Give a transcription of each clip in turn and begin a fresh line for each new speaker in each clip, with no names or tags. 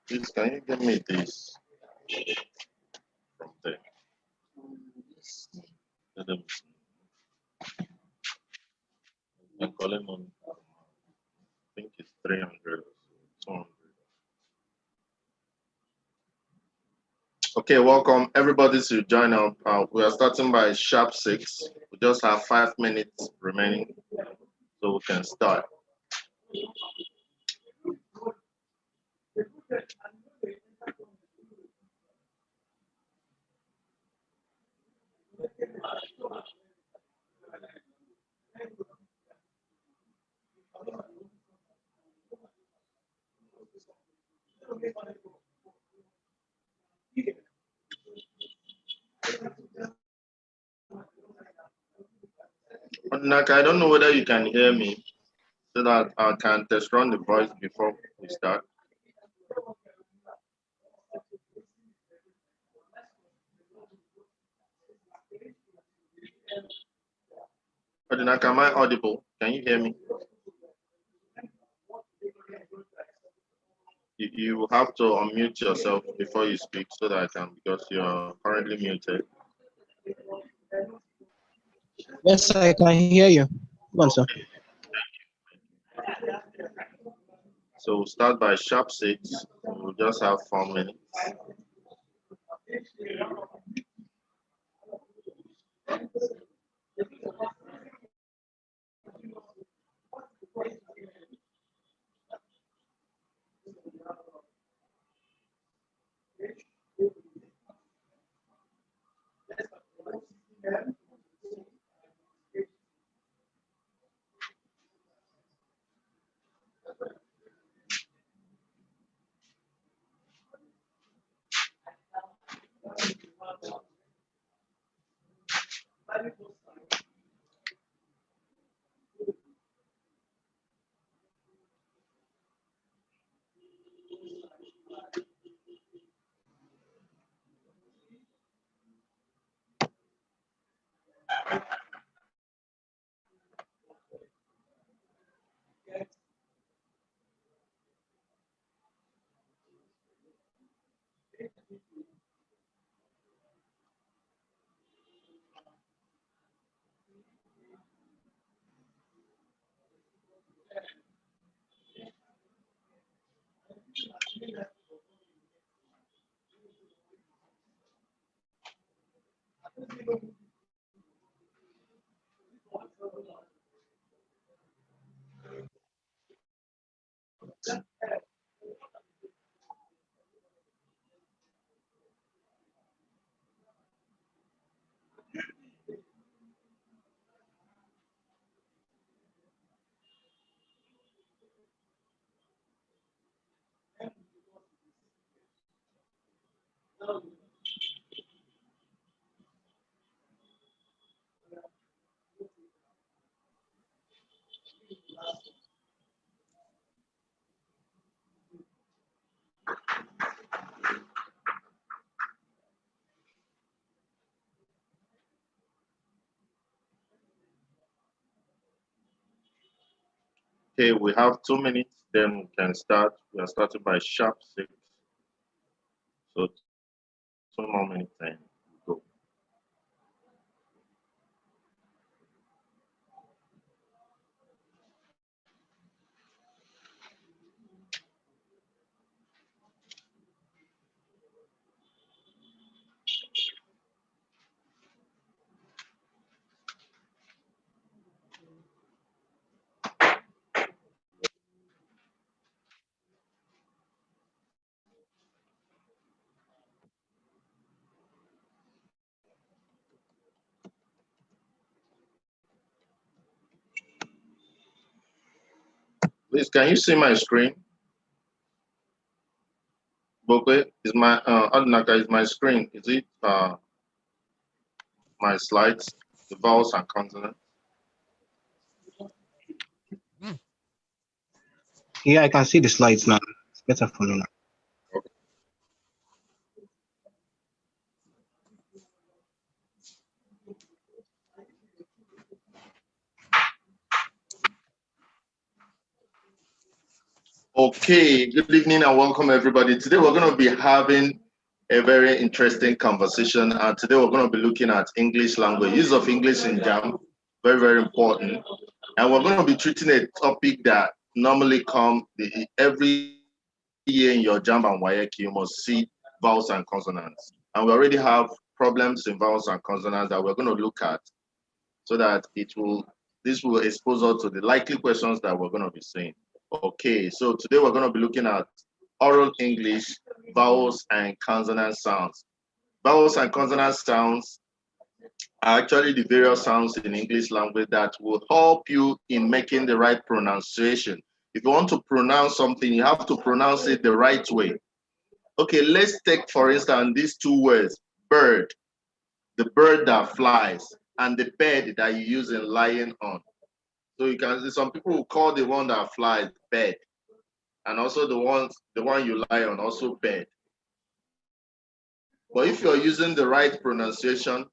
Please, can you give me this from there? I'm calling on, I think it's 300, 200. Okay, welcome everybody to join up. We are starting by sharp 6. We just have 5 minutes remaining, so we can start. Naka, I don't know whether you can hear me so that I can test run the voice before we start. Naka, am I audible? Can you hear me? You have to unmute yourself before you speak so that I can, because you're currently muted.
Yes, I can hear you. Go on, sir.
So we'll start by sharp 6. We'll just have 4 minutes. Okay, we have 2 minutes Then we can start. We are starting by sharp 6. So 2 more minutes and go. Please, can you see my screen? Bokwe, is my Adnaka, is my screen? Is it my slides, the vowels and consonants?
Yeah, I can see the slides now. It's better for me now.
Okay, good evening and welcome everybody. Today we're going to be having a very interesting conversation, and today we're going to be looking at English language, use of English in JAMB, very, very important. And we're going to be treating a topic that normally come every year in your JAMB and WAEC, you must see vowels and consonants. And we already have problems in vowels and consonants that we're going to look at so that this will expose us to the likely questions that we're going to be seeing. Okay, so today we're going to be looking at oral English, vowels and consonant sounds. Vowels and consonant sounds are actually the various sounds in English language that will help you in making the right pronunciation. If you want to pronounce something, you have to pronounce it the right way. Okay, let's take, for instance, these two words, bird, the bird that flies, and the bed that you use in lying on. So you can see some people will call the one that flies bed, and also the one you lie on also bed. But if you're using the right pronunciation,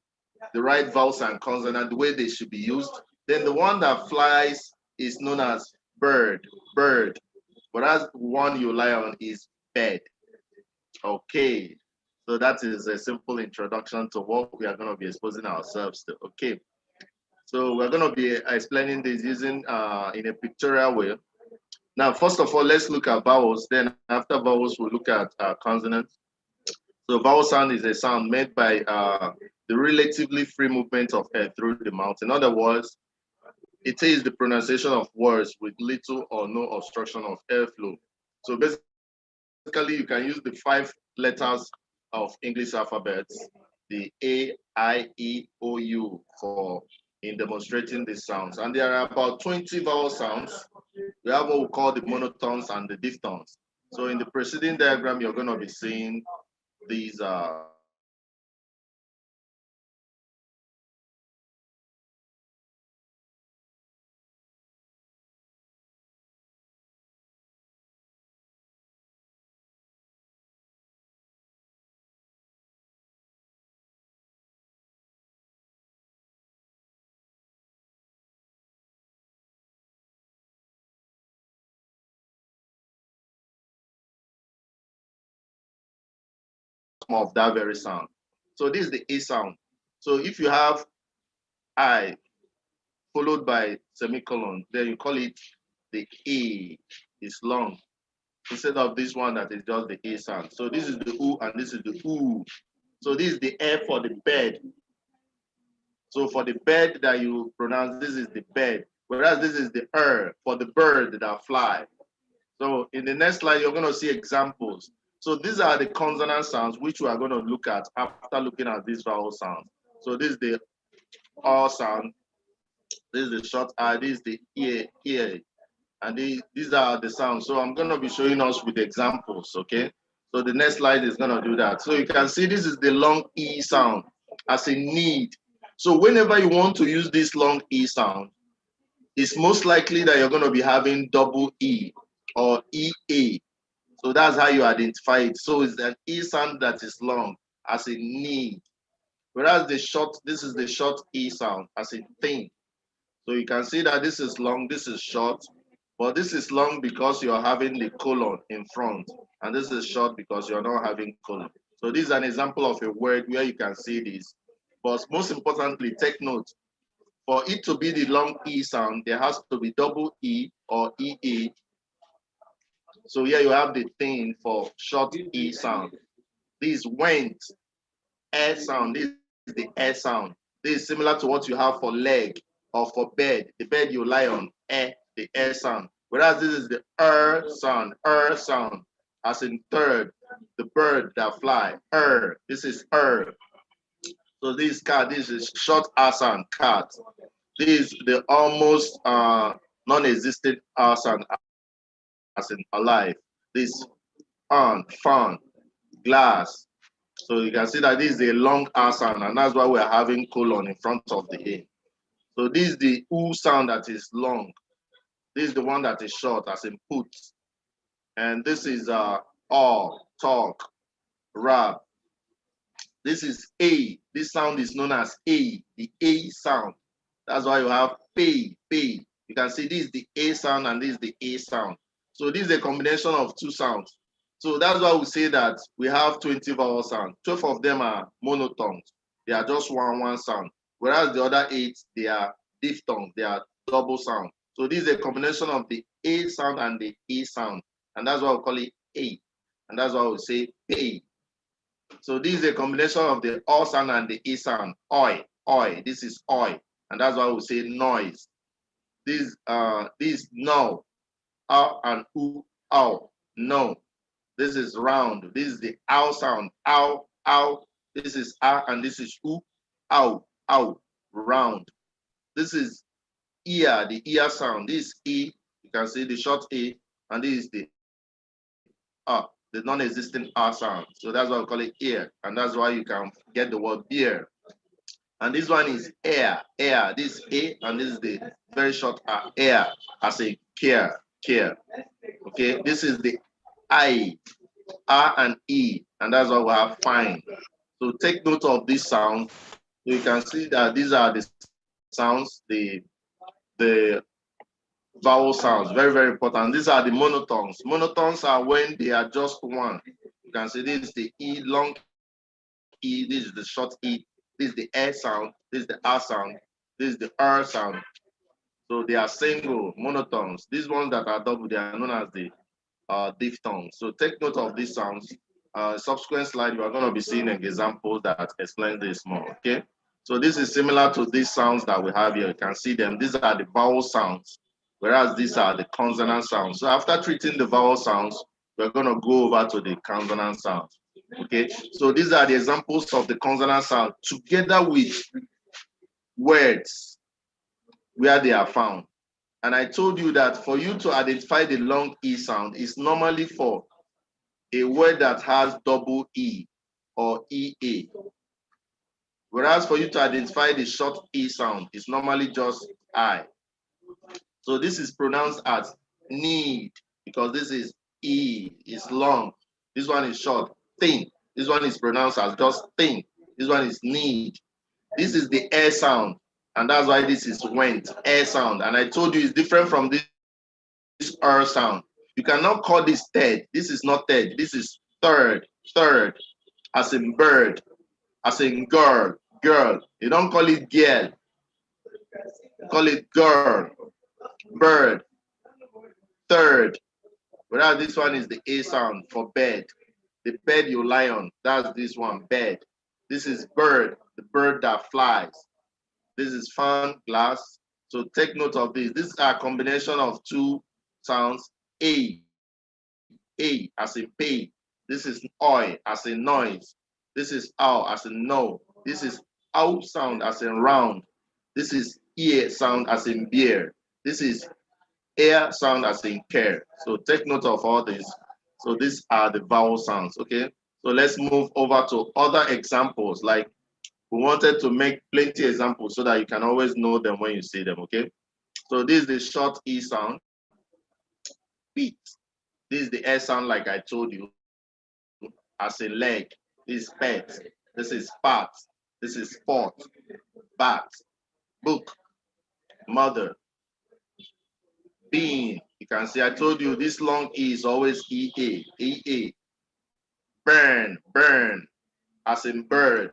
the right vowels and consonant, the way they should be used, then the one that flies is known as bird, bird. Whereas the one you lie on is bed. Okay. So that is a simple introduction to what we are going to be exposing ourselves to. Okay. So we're going to be explaining this using in a pictorial way. Now, first of all, let's look at vowels. Then after vowels, we'll look at consonants. So vowel sound is a sound made by the relatively free movement of air through the mouth. In other words, it is the pronunciation of words with little or no obstruction of airflow. So basically, you can use the 5 letters of English alphabets, the A, I, E, O, U, for in demonstrating these sounds. And there are about 20 vowel sounds. We have what we call the monotones and the diphthongs. So in the preceding diagram, you're going to be seeing these of that very sound. So this is the A sound. So if you have I followed by semicolon, then you call it the A. It's long instead of this one that is just the A sound. So this is the U and this is the U. So this is the air for the bed. So for the bed that you pronounce, this is the bed. Whereas this is the for the bird that fly. So in the next slide, you're going to see examples. So these are the consonant sounds which we are going to look at after looking at these vowel sounds. So this is the R sound. This is the short I. This is the ear. And these are the sounds. So I'm going to be showing us with examples, okay? So the next slide is going to do that. So you can see this is the long E sound as a need. So whenever you want to use this long E sound, it's most likely that you're going to be having double E or EA. So that's how you identify it. So it's an E sound that is long as a need. Whereas this is the short E sound as a thing. So you can see that this is long, this is short. But this is long because you're having the colon in front, and this is short because you're not having colon. So this is an example of a word where you can see this. But most importantly, take note, for it to be the long E sound, there has to be double E or EA. So here you have the thing for short E sound. This went, air sound. This is the air sound. This is similar to what you have for leg or for bed. The bed you lie on, the air sound. Whereas this is the er sound, as in third, the bird that fly, This is er. So this cat, this is short R sound, cat. This is the almost non-existent R sound, as in alive. This fun, glass. So you can see that this is a long R sound, and that's why we're having colon in front of the A. So this is the U sound that is long. This is the one that is short, as in put. And this is all, talk, rap. This is A. This sound is known as A, the A sound. That's why you have pay, pay. You can see this is the A sound and this is the A sound. So this is a combination of two sounds. So that's why we say that we have 20 vowel sounds. 12 of them are monotongues. They are just one sound. Whereas the other 8, they are diphthongs. They are double sound. So this is a combination of the A sound and the E sound. And that's why we call it A. And that's why we say pay. So this is a combination of the O sound and the E sound. Oi, oi. This is oi. And that's why we say noise. This no, ow and oo, ow, no. This is round. This is the ow sound, ow, ow. This is and this is oo, ow, ow, round. This is ear, the ear sound. This is E, you can see the short A, and this is the non-existent R sound. So that's why we call it ear, and that's why you can get the word beer. And this one is air, air. This is A, and this is the very short air, as a care, care. Okay, this is the I, R and E, and that's why we have fine. So take note of these sounds. So you can see that these are the sounds, the vowel sounds, very, very important. These are the monotones. Monotones are when they are just one. You can see this is the E, long E, this is the short E, this is the air sound, this is the R sound, this is the R sound. So they are single monotones. These ones that are double, they are known as the diphthongs. So take note of these sounds. Subsequent slide, we are going to be seeing an example that explains this more. Okay. So this is similar to these sounds that we have here. You can see them. These are the vowel sounds, whereas these are the consonant sounds. So after treating the vowel sounds, we're going to go over to the consonant sounds. Okay. So these are the examples of the consonant sound together with words where they are found. And I told you that for you to identify the long E sound is normally for a word that has double E or EA. Whereas for you to identify the short E sound, it's normally just I. So this is pronounced as need because this is E, is long. This one is short, thin. This one is pronounced as just thin. This one is need. This is the air sound, and that's why this is went, air sound. And I told you it's different from this R sound. You cannot call this third. This is not third. This is third, third, as in bird, as in girl, girl. You don't call it girl. You call it girl, bird, third. Whereas this one is the A sound for bed. The bed you lie on, that's this one, bed. This is bird, the bird that flies. This is fan, glass. So take note of this. This is a combination of two sounds, A as in pay. This is oi as in noise. This is ow as in no. This is ow sound as in round. This is ear sound as in beer. This is air sound as in care. So take note of all this. So these are the vowel sounds, okay? So let's move over to other examples. Like we wanted to make plenty examples so that you can always know them when you see them, okay? So this is the short E sound, beat. This is the air sound like I told you, as in leg. This is pet. This is part. This is sport, bat, book, mother, being. You You can see I told you this long E is always EA, EA. Burn, burn, as in bird,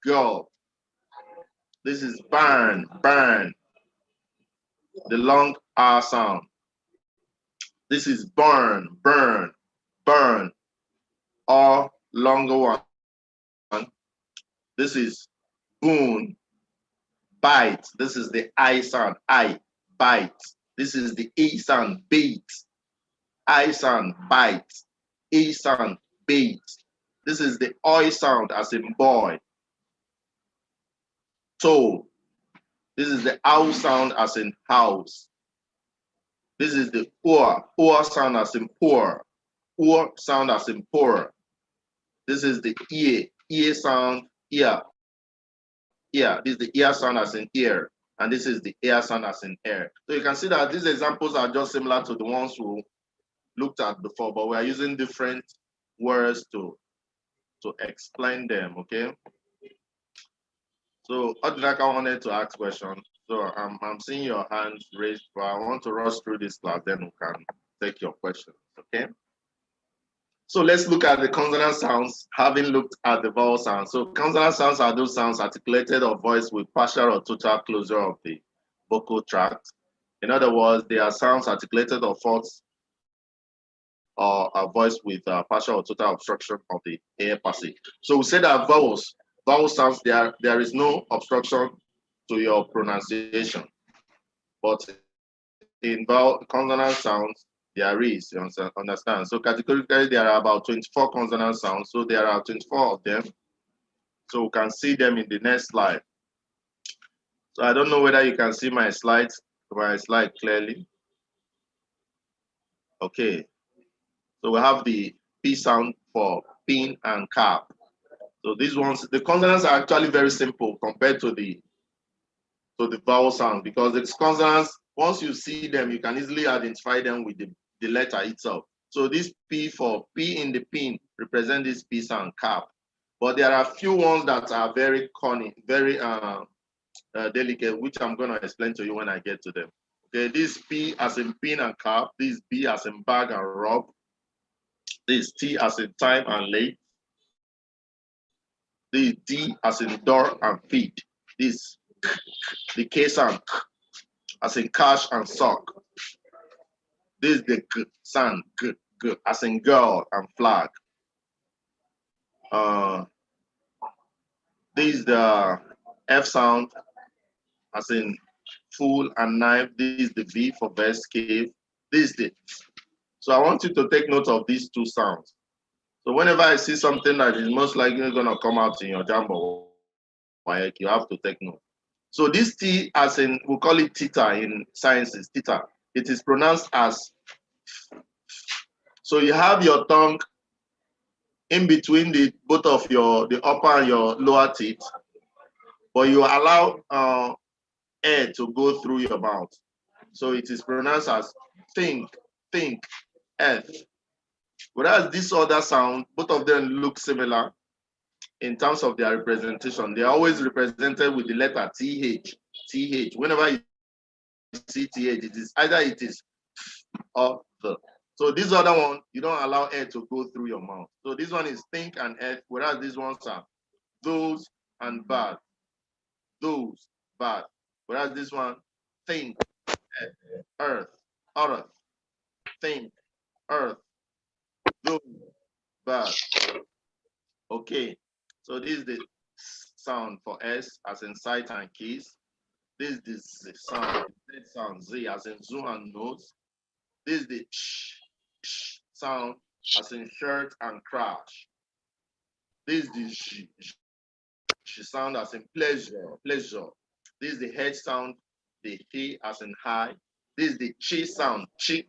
girl. This is burn, burn. The long R sound. This is burn, burn, burn, or longer one. This is boon, bite. This is the I sound, I, bite. This is the E sound, beat. I sound, bite. E sound, beat. This is the I sound as in boy, toe. This is the ow sound as in house. This is the or sound as in poor, or sound as in poor. This is the ear sound, ear, ear. This is the ear sound as in ear, and this is the air sound as in air. So you can see that these examples are just similar to the ones we looked at before, but we are using different words to explain them, okay? So Odinaka wanted to ask questions. So I'm seeing your hands raised, but I want to rush through this class, then we can take your questions, okay? So let's look at the consonant sounds, having looked at the vowel sounds. So consonant sounds are those sounds articulated or voiced with partial or total closure of the vocal tract. In other words, they are sounds articulated or false or are voiced with partial or total obstruction of the air passage. So we say that vowel sounds, there is no obstruction to your pronunciation. But in vowel consonant sounds, there is, you understand? So categorically, there are about 24 consonant sounds. So there are 24 of them. So we can see them in the next slide. So I don't know whether you can see my slide clearly. Okay. So we have the P sound for pin and cap. So these ones, the consonants are actually very simple compared to the vowel sound, because the consonants, once you see them, you can easily identify them with the letter itself. So this P for P in the pin represent this P sound, cap. But there are a few ones that are very corny, very delicate, which I'm going to explain to you when I get to them. Okay, this P as in pin and cap, this B as in bag and rub, this T as in time and late, this D as in door and feed, this the K sound as in cash and sock. This is the G sound, G, as in girl and flag. This is the F sound as in fool and knife. This is the V for vest, cave. This is the. So I want you to take note of these two sounds. So whenever I see something that is most likely going to come out in your JAMB or WAEC, you have to take note. So this T as in, we call it theta in sciences, theta. It is pronounced as. So you have your tongue in between both of the upper and your lower teeth, but you allow air to go through your mouth. So it is pronounced as think, F. Whereas this other sound, both of them look similar in terms of their representation. They are always represented with the letter TH. Whenever you see TH, it is either it is or the. So this other one, you don't allow air to go through your mouth. So this one is think and F, whereas these ones are those and bad. Those, bad. Whereas this one, think, earth, think, earth, those, bad. Okay, so this is the sound for S as in sight and keys. This is the Z sound, Z as in zoo and nose. This is the sh sound as in shirt and crash. This is the sh sound as in pleasure. This is the H sound, the H as in high. This is the chi sound, chi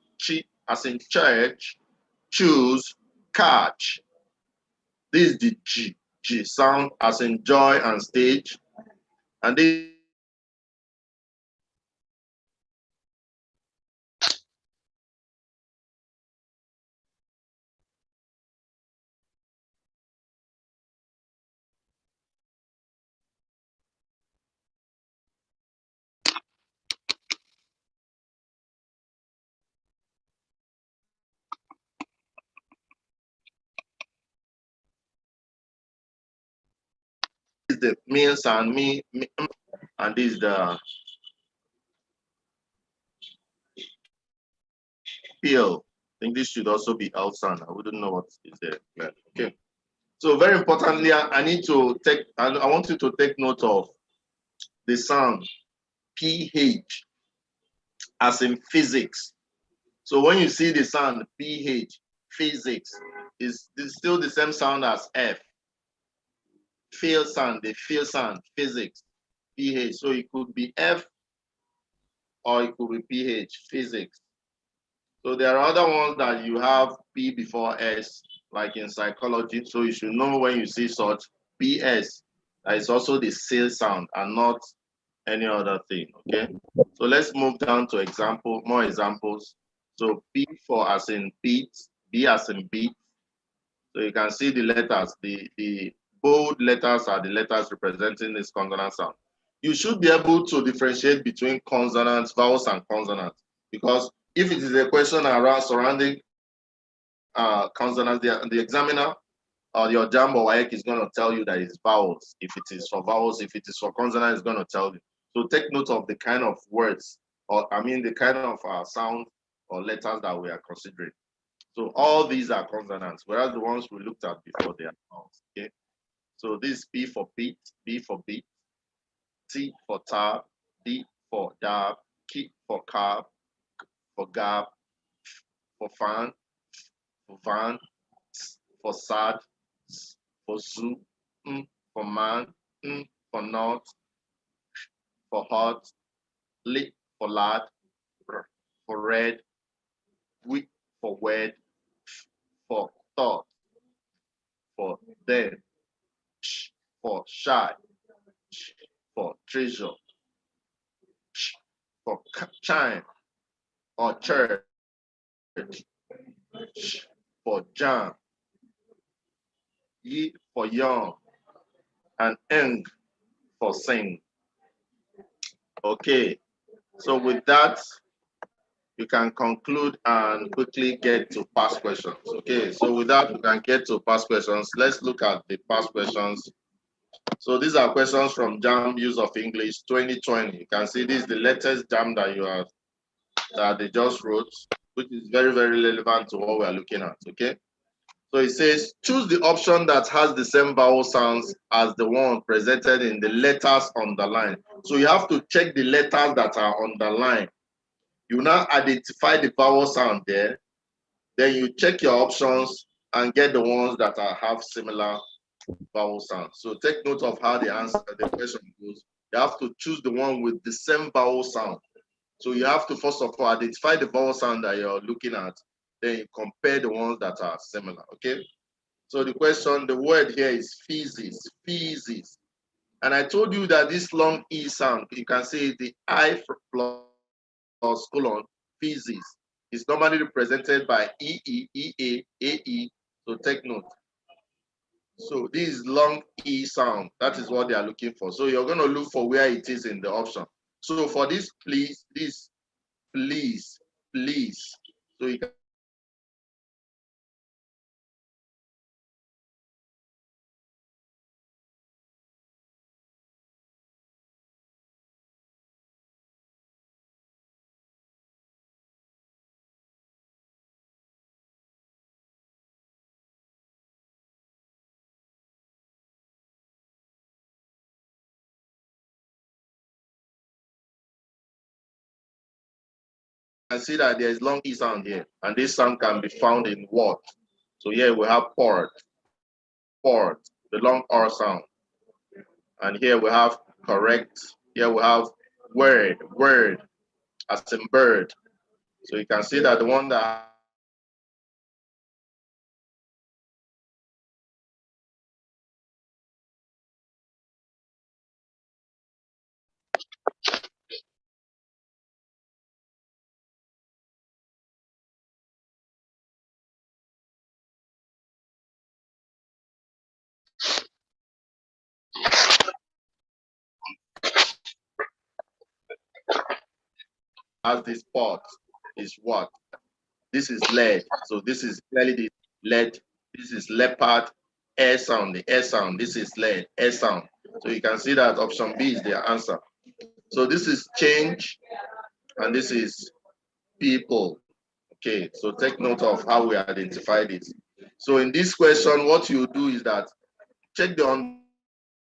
as in church, choose, catch. This is the G sound as in joy and stage. And this the mean sound, and this is the PL. I think this should also be L sound. I wouldn't know what is there. Okay. So very importantly, I need to take, I want you to take note of the sound PH as in physics. So when you see the sound PH, physics, is still the same sound as F. Feel sound, the feel sound, physics, PH. So it could be F or it could be PH, physics. So there are other ones that you have P before S, like in psychology. So you should know when you see such PS, that is also the seal sound and not any other thing. Okay. So let's move down to more examples. So P for as in beat, B as in beat. So you can see the letters, the bold letters are the letters representing this consonant sound. You should be able to differentiate between consonants, vowels, and consonants, because if it is a question around surrounding consonants, the examiner or your JAMB or WAEC is going to tell you that it's vowels. If it is for vowels, if it is for consonants, it's going to tell you. So take note of the kind of words, or I mean the kind of sound or letters that we are considering. So all these are consonants, whereas the ones we looked at before, they are vowels. Okay. So this is P for beat, B for beat, T for tab, D for dab, K for cab, for gab, for fan, for van, S for sad, S for zoo, M for man, N for not, for hot, lit for lad, R for red, W for wed, for thought, for dead, Sh for shy, Ch for treasure, Ch for chime or church, Ch for jam, Y for young, and Eng for sing. Okay, so with that, you can conclude and quickly get to past questions. Okay, so with that, we can get to past questions. Let's look at the past questions. So these are questions from JAMB Use of English 2020. You can see this is the latest JAMB that they just wrote, which is very, very relevant to what we are looking at. Okay. So it says, choose the option that has the same vowel sounds as the one presented in the letters underlined. So you have to check the letters that are underlined. You now identify the vowel sound there. Then you check your options and get the ones that have similar vowel sounds. So take note of how the question goes. You have to choose the one with the same vowel sound. So you have to first of all identify the vowel sound that you're looking at. Then you compare the ones that are similar. Okay. So the question, the word here is physis, physis. And I told you that this long E sound, you can say the I plus colon, physis, is normally represented by EE, EA, AE. So take note. So this is long E sound. That is what they are looking for. So you're going to look for where it is in the option. So for this, please, this, please, please. So you can see that there is long E sound here. And this sound can be found in what? So here we have port, port, the long R sound. And here we have correct. Here we have word, word, as in bird. So you can see that the one that has this part is what? This is lead. So this is clearly the lead. This is leopard, air sound, the air sound. This is lead, air sound. So you can see that option B is their answer. So this is change, and this is people. Okay, so take note of how we identify this. So in this question, what you do is that check the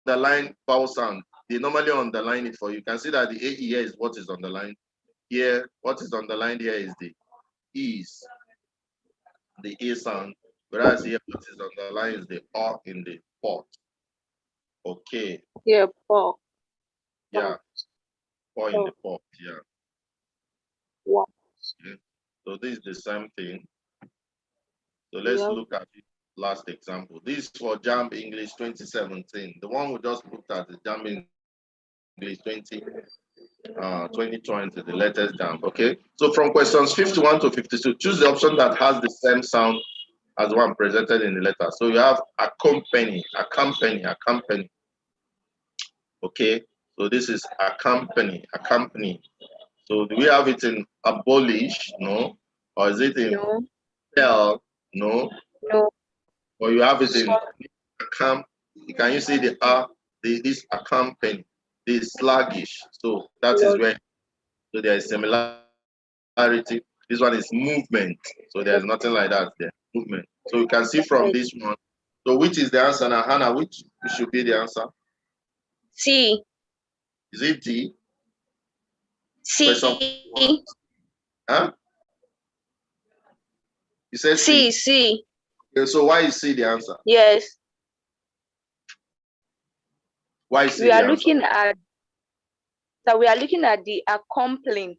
underline vowel sound. They normally underline it for you. You can see that the A here is what is underlined. Here, what is underlined here is the E's, the A sound. Whereas here, what is underlined is the R in the pot. Okay.
Yeah, Paul.
Yeah. Or in the pot. Yeah.
Wow.
Okay. So this is the same thing. So let's look at the last example. This is for JAMB English 2017. The one we just looked at is JAMB English 2020, the latest JAMB. Okay. So from questions 51 to 52, choose the option that has the same sound as one presented in the letter. So you have accompany. Okay. So this is accompany. So do we have it in abolish? No. Or is it in tell? No.
No.
Or you have it in account. Can you see the this accompany, this sluggish? So that is where there is similarity. This one is movement. So there's nothing like that there. Movement. So you can see from this one. So which is the answer now, Hannah? Which should be the answer?
C.
Is it D?
C.
Huh? You said
C.
C.
C.
Okay, so why is C the answer?
Yes.
Why is C
We are
the
looking
answer?
at. So we are looking at the accompanying.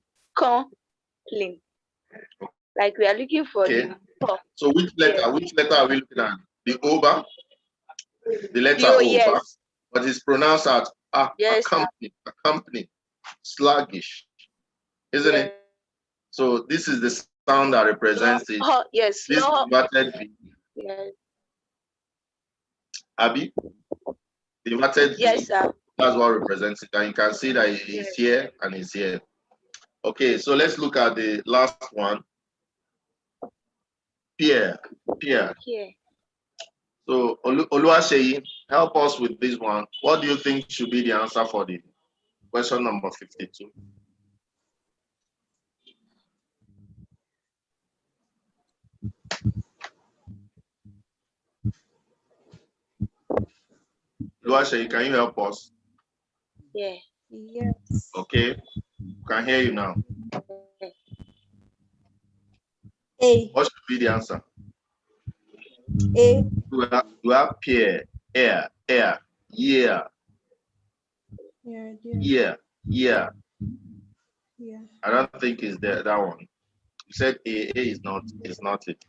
Like we are looking for the.
So which letter?
Yes.
Which letter are we looking at? The over. The letter
O,
over.
yes.
But it's pronounced as
yes,
accompany, sluggish, isn't it? So this is the sound that represents it.
Yes.
This inverted V.
Yes.
Abby, the inverted V.
Yes, sir.
That's what represents it. And you can see that it's here and it's here. Okay, so let's look at the last one. Pierre. So Oluwaseyi, help us with this one. What do you think should be the answer for the question number 52? Oluwaseyi, can you help us?
Yeah.
Yes.
Okay, can hear you now.
A.
What should be the answer?
A.
You have Pierre, air, yeah.
Yeah.
I don't think it's there, that one. You said A is not it.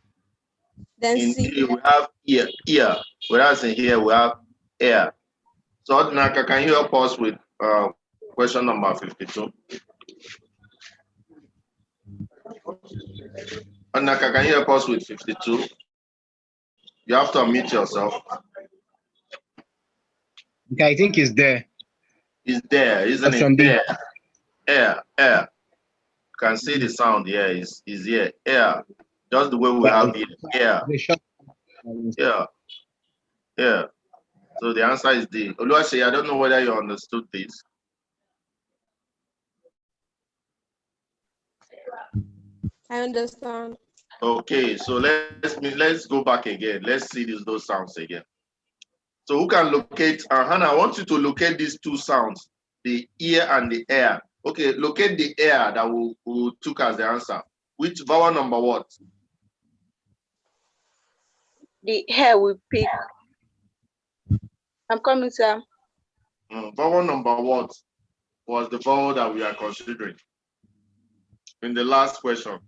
Then
In
C.
A we have ear, whereas in here we have air. So Odinaka, can you help us with question number 52? Odinaka, can you help us with 52? You have to unmute yourself.
Okay, I think it's there.
It's there, isn't
Option
it?
B.
Air. You can see the sound here is here. Air. Just the way we have it. Air. Yeah. So the answer is D. Oluwaseyi, I don't know whether you understood this.
I understand.
Okay, so let's go back again. Let's see those sounds again. So who can locate? Hannah, I want you to locate these two sounds, the ear and the air. Okay, locate the air that we took as the answer. Which vowel number what?
The hair we pick. I'm coming, sir.
Vowel number what was the vowel that we are considering in the last question?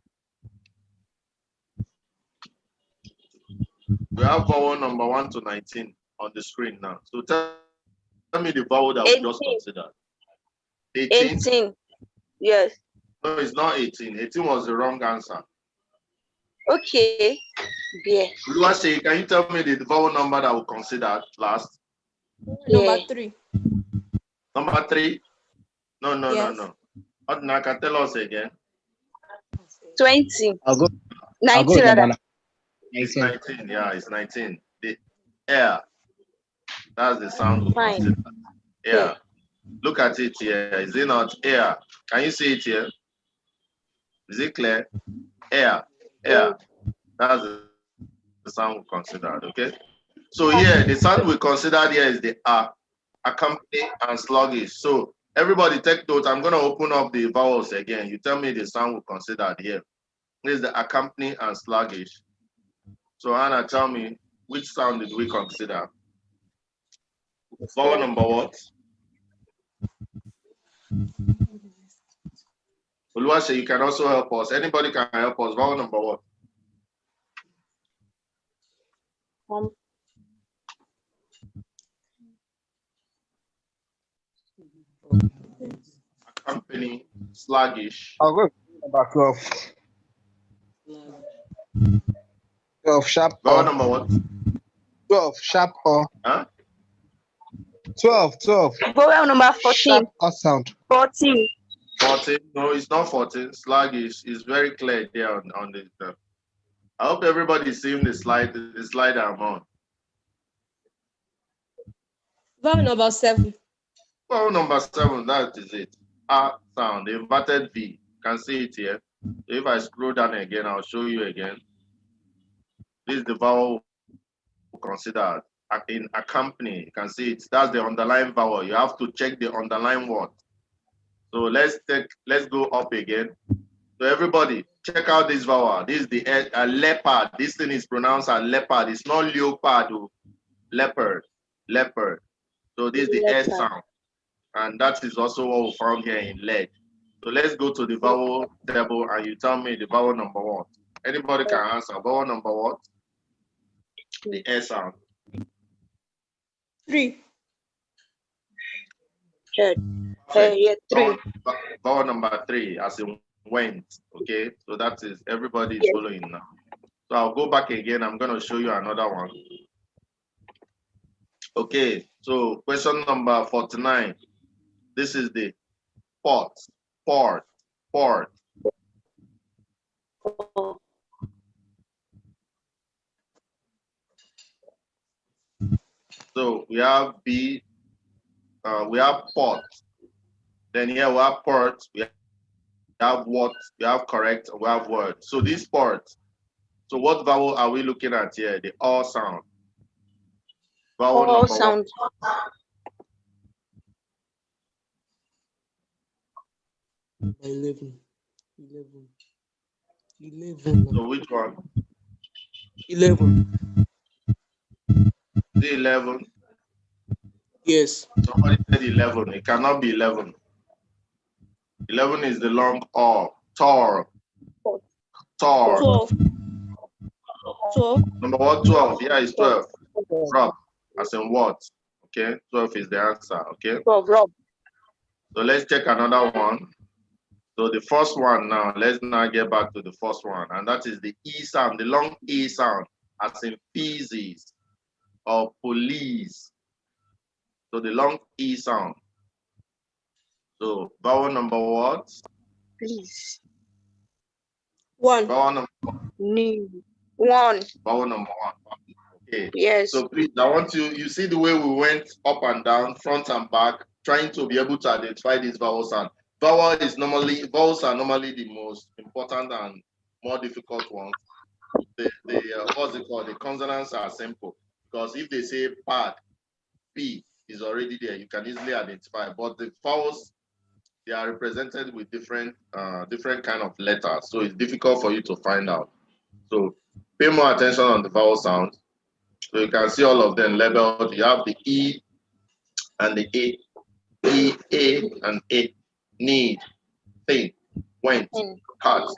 We have vowel number 1 to 19 on the screen now. So tell me the vowel that
18.
we just considered. 18?
18. Yes.
No, it's not 18. 18 was the wrong answer.
Okay. Yeah.
Oluwaseyi, can you tell me the vowel number that we considered last?
Number 3.
Number 3? No. Odinaka, tell us again.
20.
I'll go
19.
with number
19. It's 19. Yeah, it's 19. The air. That's the sound we
Fine.
consider. Yeah. Look at it here. Is it not air? Can you see it here? Is it clear? Air. Air. That's the sound we considered. Okay. So here, the sound we considered here is the accompany and sluggish. So everybody take note. I'm going to open up the vowels again. You tell me the sound we considered here. This is the accompany and sluggish. So Anna, tell me, which sound did we consider? Vowel number what? Oluwase, you can also help us. Anybody can help us. Vowel number what? Accompany, sluggish.
I'll go number 12. 12 sharp
Vowel
or
number what?
12 sharp or
Huh?
12.
Vowel number 14.
Sharp or sound.
14.
14. No, it's not 14. Sluggish is very clear there on the. I hope everybody's seeing the slide I'm on.
Vowel number 7.
Vowel number 7, that is it. A sound, the inverted V. You can see it here. If I scroll down again, I'll show you again. This is the vowel considered in accompany. You can see it. That's the underlying vowel. You have to check the underlying word. So let's go up again. So everybody, check out this vowel. This is the leopard. This thing is pronounced as leopard. It's not leopard, leopard. So this is the S sound. And that is also what we found here in lead. So let's go to the vowel table and you tell me the vowel number what. Anybody can answer. Vowel number what? The S sound.
3.
Yeah, 3.
Vowel number 3, as in went. Okay, so that is everybody is following now. So I'll go back again. I'm going to show you another one. Okay, so question number 49. This is the port. So we have B, we have port. Then here we have port, we have what, we have correct, we have word. So this port, so what vowel are we looking at here? The O sound. Vowel
O
number
sound.
11.
So which one?
11.
The 11.
Yes.
Somebody said 11. It cannot be 11. 11 is the long O. Tor.
12.
Number what? 12. Yeah, it's 12. Rob. As in what? Okay. 12 is the answer. Okay.
12. Rob.
So let's check another one. So the first one now, let's now get back to the first one. And that is the E sound, the long E sound, as in feces or police. So the long E sound. So vowel number what?
Please.
1.
Vowel number
1.
Vowel number 1. Okay.
Yes.
So please, I want you see the way we went up and down, front and back, trying to be able to identify these vowel sound. Vowels are normally the most important and more difficult ones. What's it called? The consonants are simple because if they say pad, P is already there, you can easily identify. But the vowels, they are represented with different kind of letters, so it's difficult for you to find out. So pay more attention on the vowel sounds. So you can see all of them labeled. You have the E and the A, E, A, and A. Need, think, went, cut,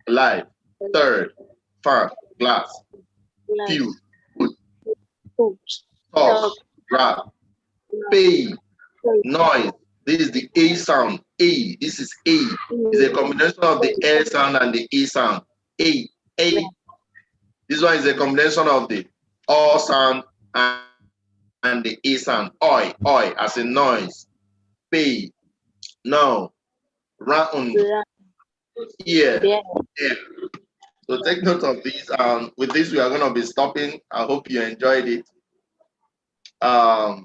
live, third, fan, glass, few, put, talk, rap, pay, noise. This is the A sound. A. This is A. It's a combination of the A sound and the E sound. A. This one is a combination of the O sound and the E sound. Oi, as in noise. Pay. Now. Round. Yeah. So take note of these. With this, we are going to be stopping. I hope you enjoyed it. Yeah,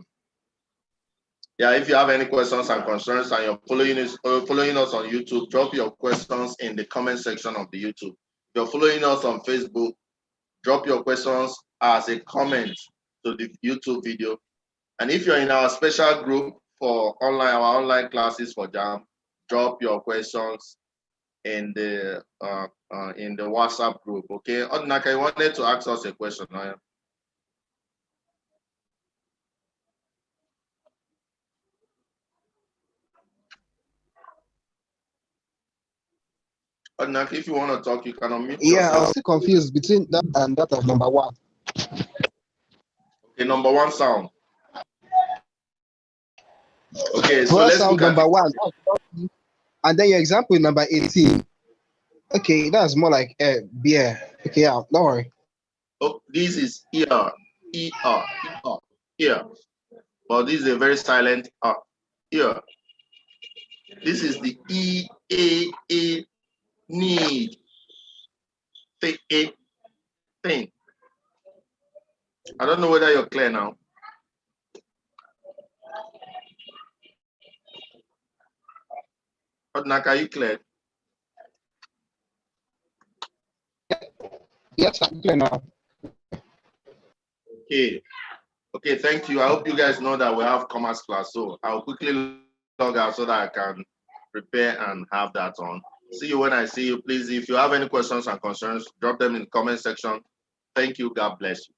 if you have any questions and concerns and you're following us on YouTube, drop your questions in the comment section of the YouTube. If you're following us on Facebook, drop your questions as a comment to the YouTube video. And if you're in our special group for our online classes for JAMB, drop your questions in the WhatsApp group. Okay, Odinaka, you wanted to ask us a question, right? Odinaka, if you want to talk, you can unmute
Yeah, I was
yourself.
still confused between that and that of number 1.
Okay, number 1 sound. Okay, so
Vowel
let's
sound
look at
number 1. And then your example number 18. Okay, that's more like beer. Okay, yeah, don't worry.
Oh, this is ear. But this is a very silent ear. This is the a need. Thing. I don't know whether you're clear now. But Naka, are you clear?
Yes, I'm clear now.
Okay. Okay, thank you. I hope you guys know that we have commerce class. So I'll quickly log out so that I can prepare and have that on. See you when I see you. Please, if you have any questions and concerns, drop them in the comment section. Thank you. God bless you.